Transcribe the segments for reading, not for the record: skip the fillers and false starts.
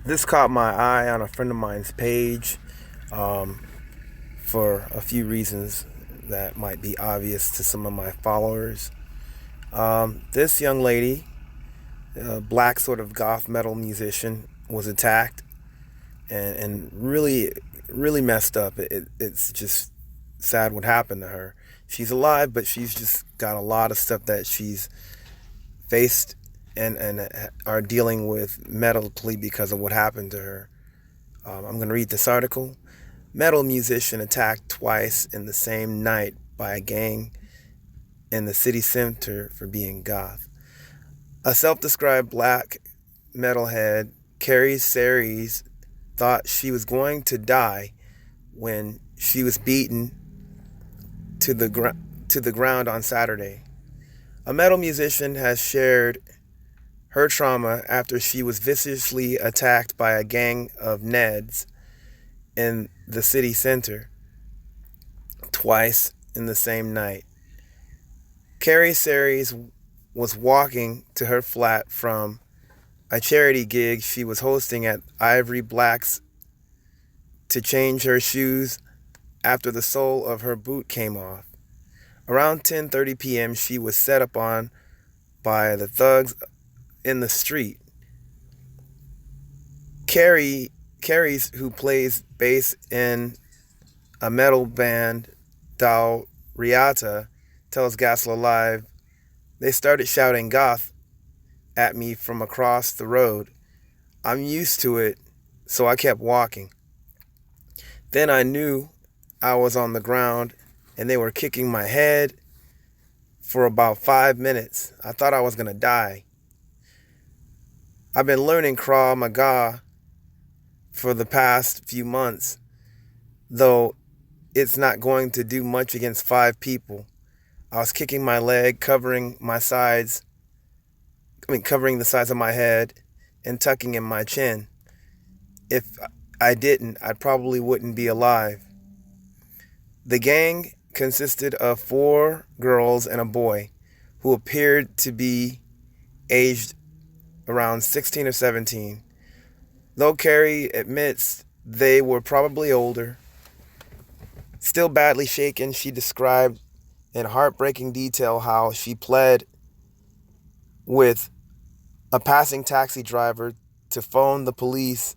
This caught my eye on a friend of mine's page for a few reasons that might be obvious to some of my followers. This young lady, a black sort of goth metal musician, was attacked and really messed up. It's just sad what happened to her. She's alive, but she's just got a lot of stuff that she's faced and are dealing with medically because of what happened to her. I'm going to read this article. Metal musician attacked twice in the same night by a gang in the city center for being goth. A self-described black metalhead, Carys Serries, thought she was going to die when she was beaten to the ground on Saturday. A metal musician has shared her trauma after she was viciously attacked by a gang of Neds in the city center twice in the same night. Carys Serries was walking to her flat from a charity gig she was hosting at Ivory Black's to change her shoes after the sole of her boot came off. Around 10:30 p.m., she was set upon by the thugs in the street. Carys, who plays bass in a metal band, Dal Riata, tells Gasla Live, "They started shouting goth at me from across the road. I'm used to it, so I kept walking. Then I knew I was on the ground and they were kicking my head for about 5 minutes. I thought I was going to die. I've been learning Krav Maga for the past few months, though it's not going to do much against 5 people. I was kicking my leg, covering the sides of my head and tucking in my chin. If I didn't, I probably wouldn't be alive." The gang consisted of 4 girls and a boy who appeared to be aged around 16 or 17. Though Carey admits they were probably older, still badly shaken, she described in heartbreaking detail how she pled with a passing taxi driver to phone the police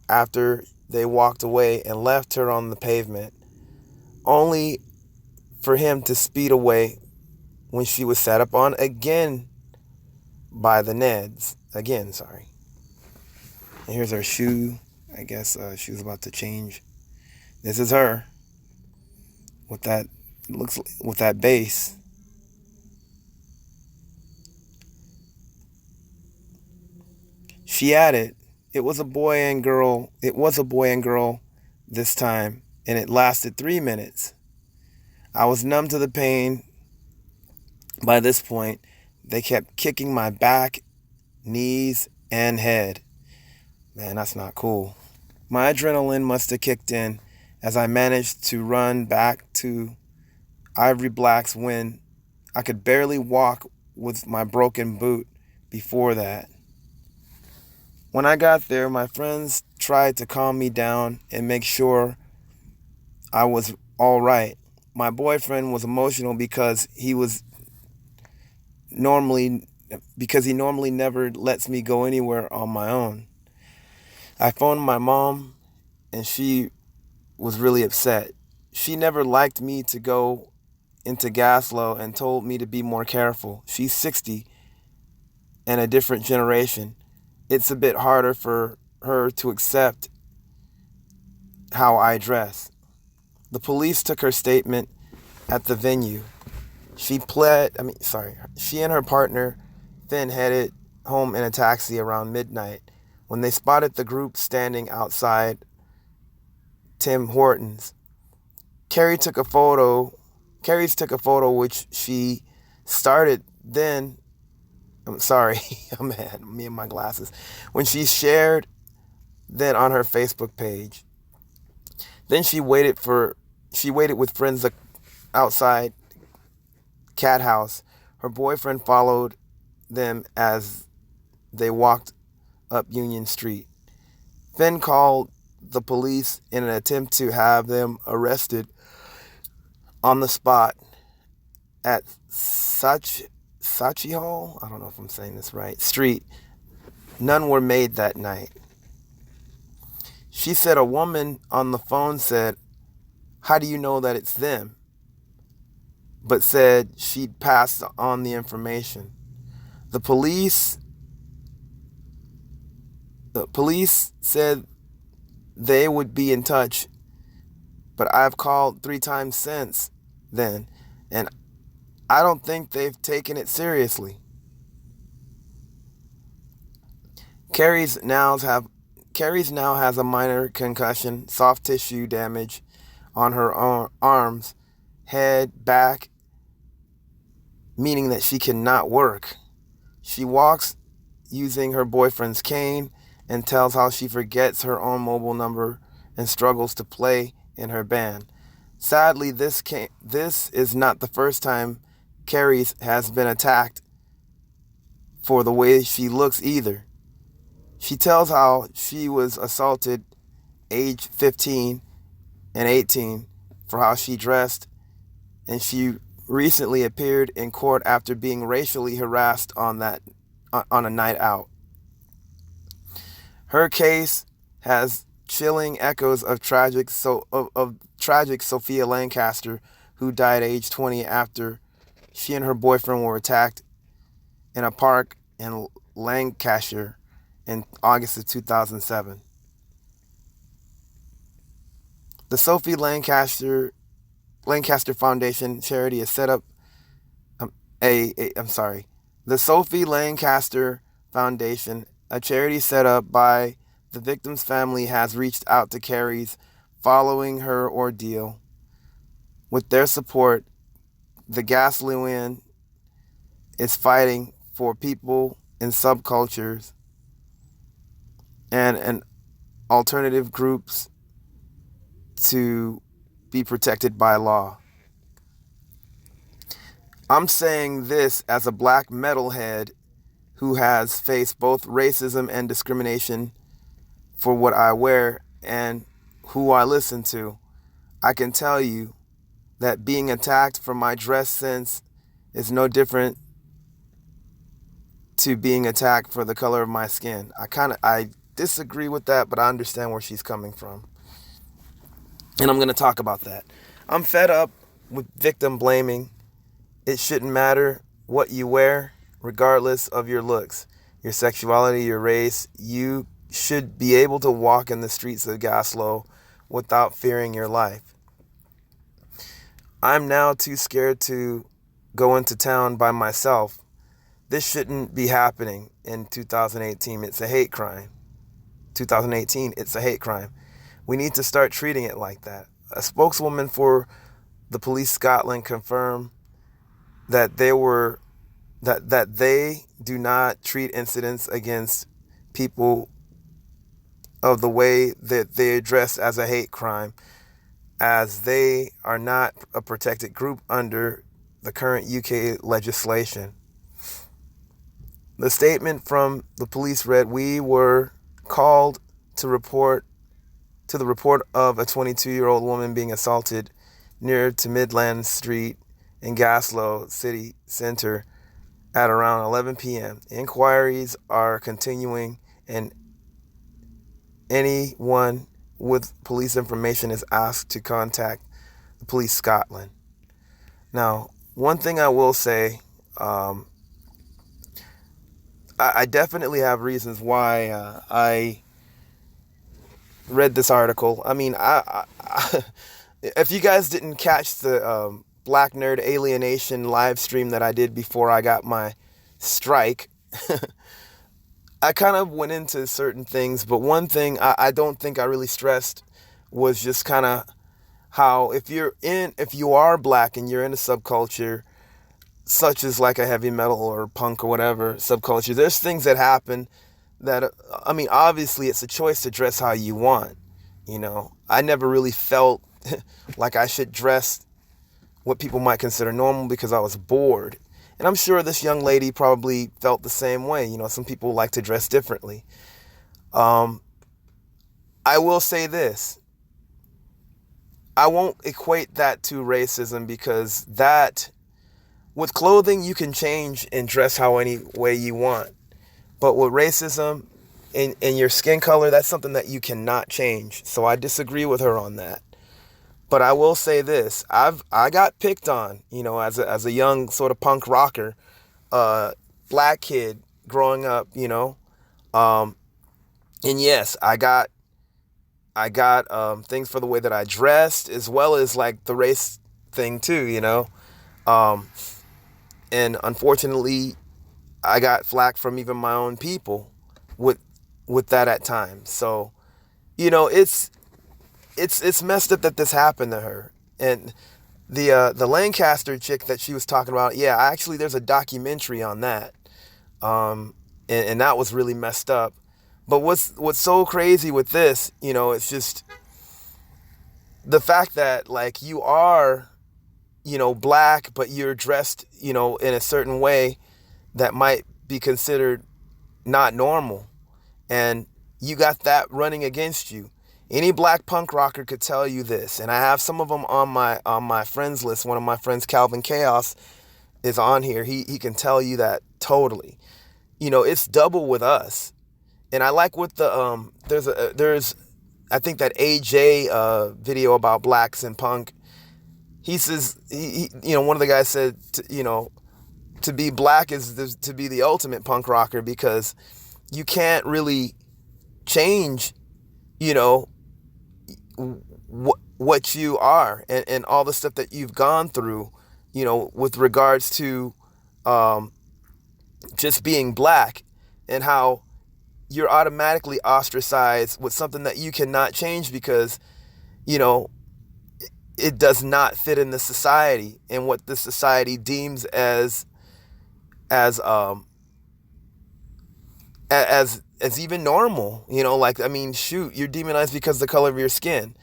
after they walked away and left her on the pavement, only for him to speed away when she was set up on again by the Neds. Again, sorry. And here's her shoe. I guess she was about to change. This is her with that bass. She added, It was a boy and girl this time, and it lasted 3 minutes. I was numb to the pain by this point. They kept kicking my back, knees, and head. Man, that's not cool. My adrenaline must have kicked in as I managed to run back to Ivory Black's when I could barely walk with my broken boot before that. When I got there, my friends tried to calm me down and make sure I was all right. My boyfriend was emotional because he normally never lets me go anywhere on my own. I phoned my mom and she was really upset. She never liked me to go into Gaslow and told me to be more careful. She's 60 and a different generation. It's a bit harder for her to accept how I dress. The police took her statement at the venue. She and her partner then headed home in a taxi around midnight when they spotted the group standing outside Tim Hortons. Carys took a photo which she started then. I'm sorry, I'm mad, me and my glasses. When she shared then on her Facebook page. Then she waited with friends outside Cat House. Her boyfriend followed them as they walked up Union Street. Finn called the police in an attempt to have them arrested on the spot at Sachi Hall, I don't know if I'm saying this right, Street. None were made that night. She said a woman on the phone said, "How do you know that it's them?" But said she'd passed on the information. The police said they would be in touch, but I've called 3 times since then, and I don't think they've taken it seriously. Carys now has a minor concussion, soft tissue damage on her arms, head, back, meaning that she cannot work. She walks using her boyfriend's cane and tells how she forgets her own mobile number and struggles to play in her band. Sadly, this is not the first time Carys has been attacked for the way she looks either. She tells how she was assaulted age 15 and 18 for how she dressed, and she recently appeared in court after being racially harassed on a night out. Her case has chilling echoes of tragic Sophia Lancaster, who died age 20 after she and her boyfriend were attacked in a park in Lancashire in August of 2007. The Sophie Lancaster Foundation charity is set up The Sophie Lancaster Foundation, a charity set up by the victim's family, has reached out to Carys following her ordeal. With their support, the Gaslian is fighting for people in subcultures and alternative groups to be protected by law. I'm saying this as a black metalhead who has faced both racism and discrimination for what I wear and who I listen to. I can tell you that being attacked for my dress sense is no different to being attacked for the color of my skin. I disagree with that, but I understand where she's coming from. And I'm going to talk about that. I'm fed up with victim blaming. It shouldn't matter what you wear, regardless of your looks, your sexuality, your race. You should be able to walk in the streets of Gaslow without fearing your life. I'm now too scared to go into town by myself. This shouldn't be happening in 2018. It's a hate crime. 2018, it's a hate crime. We need to start treating it like that. A spokeswoman for the Police Scotland confirmed that they do not treat incidents against people of the way that they address as a hate crime, as they are not a protected group under the current UK legislation. The statement from the police read, "We were called to the report of a 22-year-old woman being assaulted near to Midland Street in Gaslow City Centre at around 11 p.m. Inquiries are continuing, and anyone with police information is asked to contact the Police Scotland." Now, one thing I will say, I definitely have reasons why I read this article. I mean, if you guys didn't catch the Black Nerd Alienation live stream that I did before I got my strike, I kind of went into certain things, but one thing I don't think I really stressed was just kind of how if you are black and you're in a subculture, such as like a heavy metal or punk or whatever subculture, there's things that happen that, I mean, obviously it's a choice to dress how you want. I never really felt like I should dress what people might consider normal because I was bored. And I'm sure this young lady probably felt the same way. Some people like to dress differently. I will say this. I won't equate that to racism because that, with clothing, you can change and dress how any way you want. But with racism in your skin color, that's something that you cannot change. So I disagree with her on that. But I will say this: I got picked on, as a young sort of punk rocker, uh, black kid growing up, um, and yes, I got things for the way that I dressed, as well as like the race thing too, um, and unfortunately, I got flack from even my own people with that at times. So it's messed up that this happened to her. And the Lancaster chick that she was talking about, yeah, actually there's a documentary on that, and that was really messed up. But what's so crazy with this, it's just the fact that like you are, black, but you're dressed, in a certain way that might be considered not normal, and you got that running against you. Any black punk rocker could tell you this, and I have some of them on my friends list. One of my friends, Calvin Chaos, is on here. He can tell you that totally. It's double with us, and I like what there's I think that AJ video about blacks and punk. He says one of the guys said to be black is to be the ultimate punk rocker because you can't really change you know what you are, and all the stuff that you've gone through, with regards to um, just being black, and how you're automatically ostracized with something that you cannot change because you know it does not fit in the society and what the society deems as as even normal. Like, I mean, shoot, you're demonized because of the color of your skin.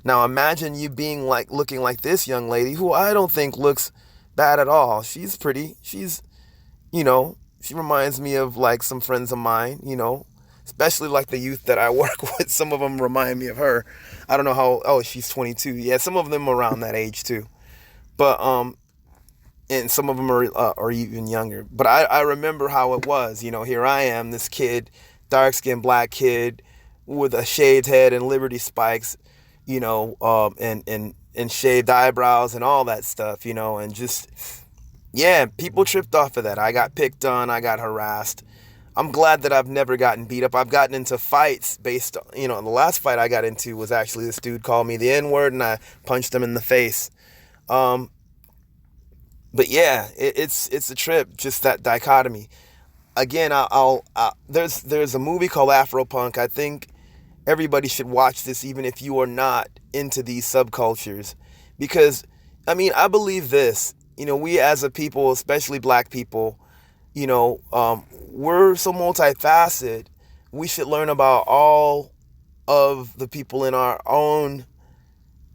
Now imagine you being like looking like this young lady, who I don't think looks bad at all. She's pretty. She reminds me of like some friends of mine, especially like the youth that I work with. Some of them remind me of her. I don't know how. Oh, she's 22. Yeah, some of them around that age too. But and some of them are even younger. But I remember how it was. Here I am, this kid, dark skinned black kid with a shaved head and Liberty spikes, and shaved eyebrows and all that stuff, and just, yeah, people tripped off of that. I got picked on, I got harassed. I'm glad that I've never gotten beat up. I've gotten into fights based on, the last fight I got into was actually this dude called me the N-word and I punched him in the face. Um, but yeah, it's a trip, just that dichotomy. Again, there's a movie called Afropunk. I think everybody should watch this, even if you are not into these subcultures, because I mean, I believe this. We as a people, especially black people, we're so multifaceted. We should learn about all of the people in our own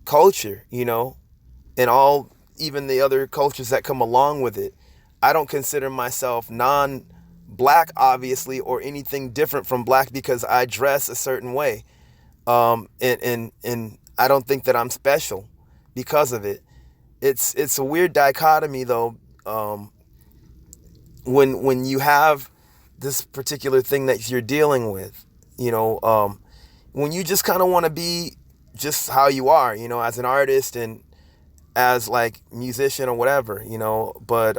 culture, and all, even the other cultures that come along with it. I don't consider myself non-black, obviously, or anything different from black because I dress a certain way. And I don't think that I'm special because of it. It's a weird dichotomy though. When you have this particular thing that you're dealing with, when you just kind of want to be just how you are, as an artist and as like musician or whatever, but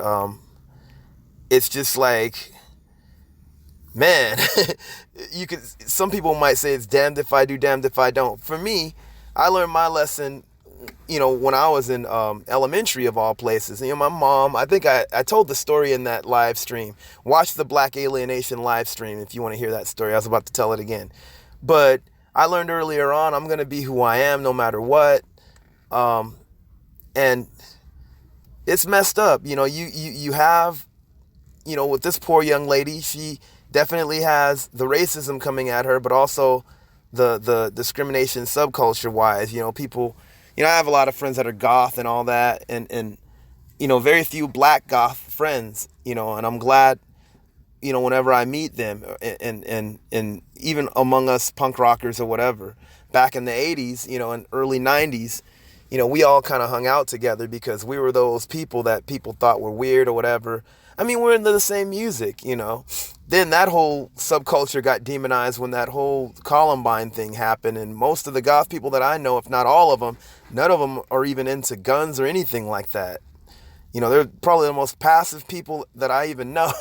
it's just like, man, some people might say it's damned if I do, damned if I don't. For me, I learned my lesson, when I was in elementary, of all places. My mom, I think I told the story in that live stream. Watch the Black Alienation live stream if you want to hear that story. I was about to tell it again. But I learned earlier on, I'm going to be who I am no matter what. And it's messed up. You have, with this poor young lady, she definitely has the racism coming at her, but also the discrimination subculture wise. People, I have a lot of friends that are goth and all that, and very few black goth friends, and I'm glad whenever I meet them, and even among us punk rockers or whatever, back in the 80s, and early 90s, we all kind of hung out together because we were those people that people thought were weird or whatever. I mean, we're into the same music. Then that whole subculture got demonized when that whole Columbine thing happened, and most of the goth people that I know, if not all of them, none of them are even into guns or anything like that. They're probably the most passive people that I even know.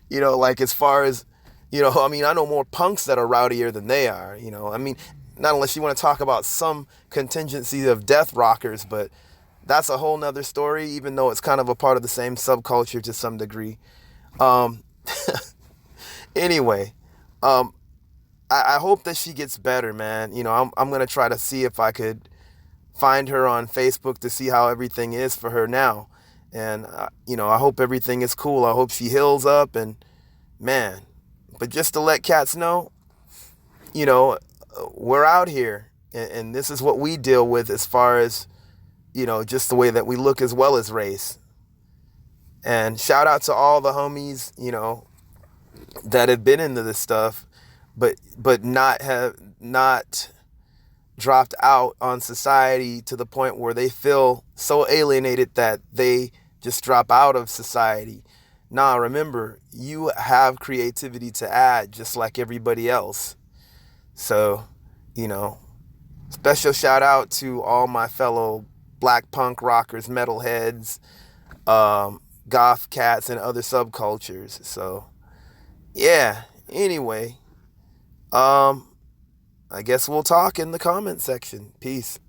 Like as far as, I mean, I know more punks that are rowdier than they are, I mean, not unless you want to talk about some contingency of death rockers, but that's a whole nother story, even though it's kind of a part of the same subculture to some degree. Um, anyway, um, I hope that she gets better, man. I'm going to try to see if I could find her on Facebook to see how everything is for her now. And, I hope everything is cool. I hope she heals up and, man, but just to let cats know, you know, we're out here and this is what we deal with as far as, just the way that we look as well as race. And shout out to all the homies, that have been into this stuff, but not dropped out on society to the point where they feel so alienated that they just drop out of society. Nah, remember, you have creativity to add just like everybody else. So, you know, special shout out to all my fellow black punk rockers, metalheads, goth cats, and other subcultures. So, yeah, anyway, I guess we'll talk in the comment section. Peace.